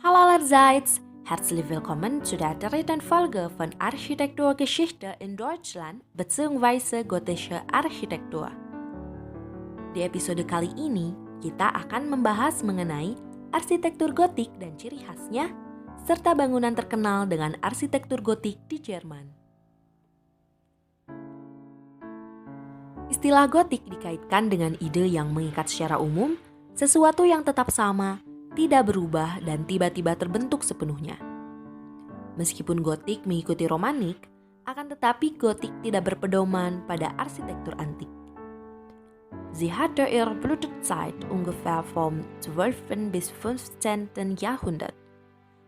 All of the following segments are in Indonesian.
Hallo allerseits, herzlich willkommen zu der dritten Folge von Architekturgeschichte in Deutschland bzw. gotische Architektur. Di episode kali ini, kita akan membahas mengenai arsitektur gotik dan ciri khasnya, serta bangunan terkenal dengan arsitektur gotik di Jerman. Istilah gotik dikaitkan dengan ide yang mengikat secara umum, sesuatu yang tetap sama, tidak berubah dan tiba-tiba terbentuk sepenuhnya. Meskipun gotik mengikuti romanik, akan tetapi gotik tidak berpedoman pada arsitektur antik. Sie hatte ihre Blütezeit ungefähr vom 12. bis 15. Jahrhundert.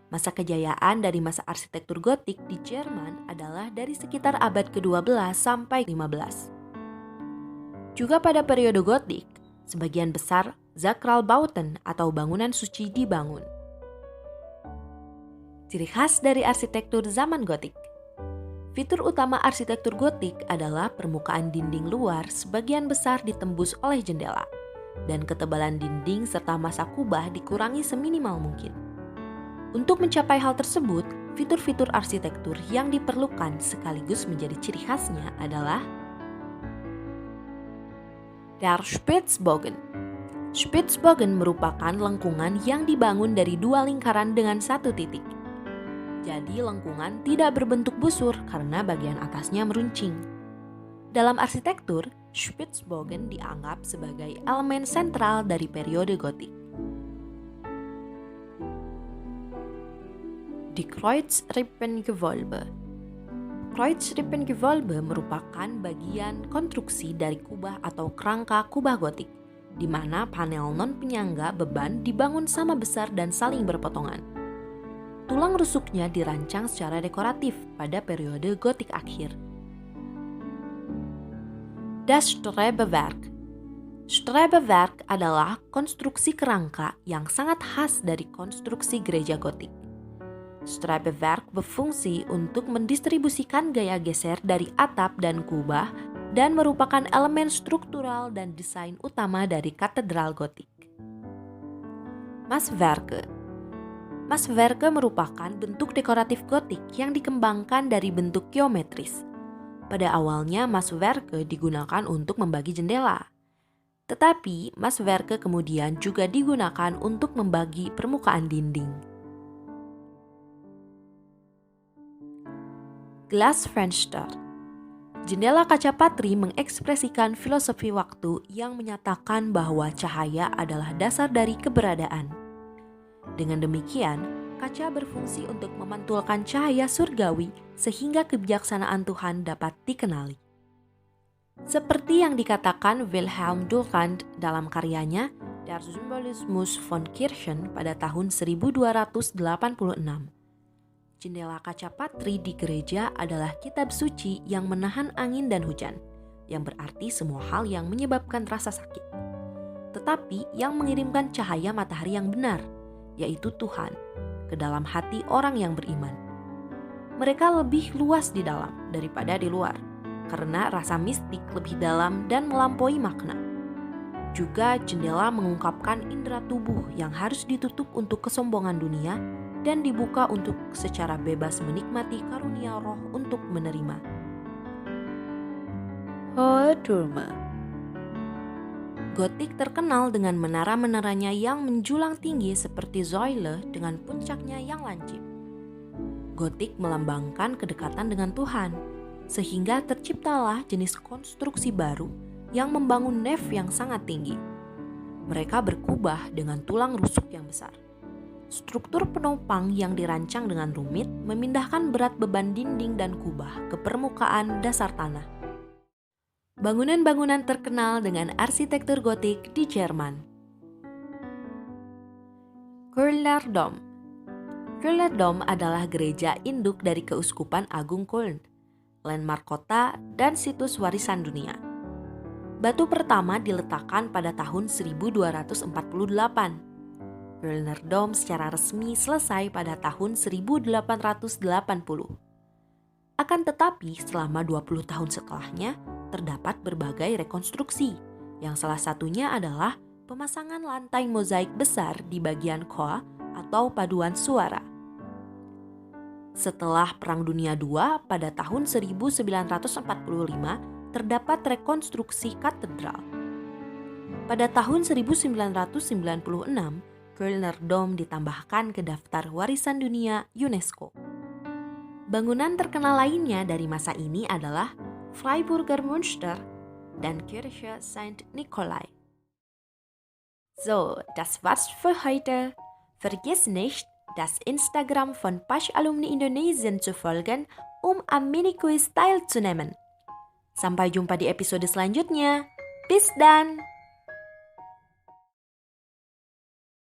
Masa kejayaan dari masa arsitektur gotik di Jerman adalah dari sekitar abad ke-12 sampai 15. Juga pada periode gotik, sebagian besar Sakralbauten atau bangunan suci dibangun. Ciri khas dari arsitektur zaman gotik. Fitur utama arsitektur gotik adalah permukaan dinding luar sebagian besar ditembus oleh jendela, dan ketebalan dinding serta masa kubah dikurangi seminimal mungkin. Untuk mencapai hal tersebut, fitur-fitur arsitektur yang diperlukan sekaligus menjadi ciri khasnya adalah der Spitzbogen. Spitzbogen merupakan lengkungan yang dibangun dari dua lingkaran dengan satu titik. Jadi lengkungan tidak berbentuk busur karena bagian atasnya meruncing. Dalam arsitektur, Spitzbogen dianggap sebagai elemen sentral dari periode gotik. Die Kreuzrippengewölbe. Kreuzrippengewölbe merupakan bagian konstruksi dari kubah atau kerangka kubah gotik, di mana panel non-penyangga beban dibangun sama besar dan saling berpotongan. Tulang rusuknya dirancang secara dekoratif pada periode gotik akhir. Das Strebewerk. Strebewerk adalah konstruksi kerangka yang sangat khas dari konstruksi gereja gotik. Strebewerk berfungsi untuk mendistribusikan gaya geser dari atap dan kubah dan merupakan elemen struktural dan desain utama dari katedral gotik. Maßwerke. Maßwerke merupakan bentuk dekoratif gotik yang dikembangkan dari bentuk geometris. Pada awalnya Maßwerke digunakan untuk membagi jendela. Tetapi Maßwerke kemudian juga digunakan untuk membagi permukaan dinding. Glasfenster. Jendela kaca patri mengekspresikan filosofi waktu yang menyatakan bahwa cahaya adalah dasar dari keberadaan. Dengan demikian, kaca berfungsi untuk memantulkan cahaya surgawi sehingga kebijaksanaan Tuhan dapat dikenali. Seperti yang dikatakan Wilhelm Durkheim dalam karyanya Der Symbolismus von Kirchen pada tahun 1286. Jendela kaca patri di gereja adalah kitab suci yang menahan angin dan hujan, yang berarti semua hal yang menyebabkan rasa sakit. Tetapi yang mengirimkan cahaya matahari yang benar, yaitu Tuhan, ke dalam hati orang yang beriman. Mereka lebih luas di dalam daripada di luar, karena rasa mistik lebih dalam dan melampaui makna. Juga jendela mengungkapkan indera tubuh yang harus ditutup untuk kesombongan dunia dan dibuka untuk secara bebas menikmati karunia roh untuk menerima. Hohe Türme. Gotik terkenal dengan menara-menaranya yang menjulang tinggi seperti Säule dengan puncaknya yang lancip. Gotik melambangkan kedekatan dengan Tuhan, sehingga terciptalah jenis konstruksi baru yang membangun nef yang sangat tinggi. Mereka berkubah dengan tulang rusuk yang besar. Struktur penopang yang dirancang dengan rumit memindahkan berat beban dinding dan kubah ke permukaan dasar tanah. Bangunan-bangunan terkenal dengan arsitektur gotik di Jerman. Kölner Dom. Kölner Dom adalah gereja induk dari Keuskupan Agung Köln, landmark kota dan situs warisan dunia. Batu pertama diletakkan pada tahun 1248. Kölner Dom secara resmi selesai pada tahun 1880. Akan tetapi selama 20 tahun setelahnya, terdapat berbagai rekonstruksi, yang salah satunya adalah pemasangan lantai mozaik besar di bagian Chor atau paduan suara. Setelah Perang Dunia II pada tahun 1945 terdapat rekonstruksi katedral. Pada tahun 1996, Kölner Dom ditambahkan ke daftar warisan dunia UNESCO. Bangunan terkenal lainnya dari masa ini adalah Freiburger Münster dan Kirche St. Nikolai. So, das war's für heute. Vergiss nicht, das Instagram von Pasch Alumni Indonesien zu folgen, um am Mini-Quiz teilzunehmen. Sampai jumpa di episode selanjutnya. Bis dann!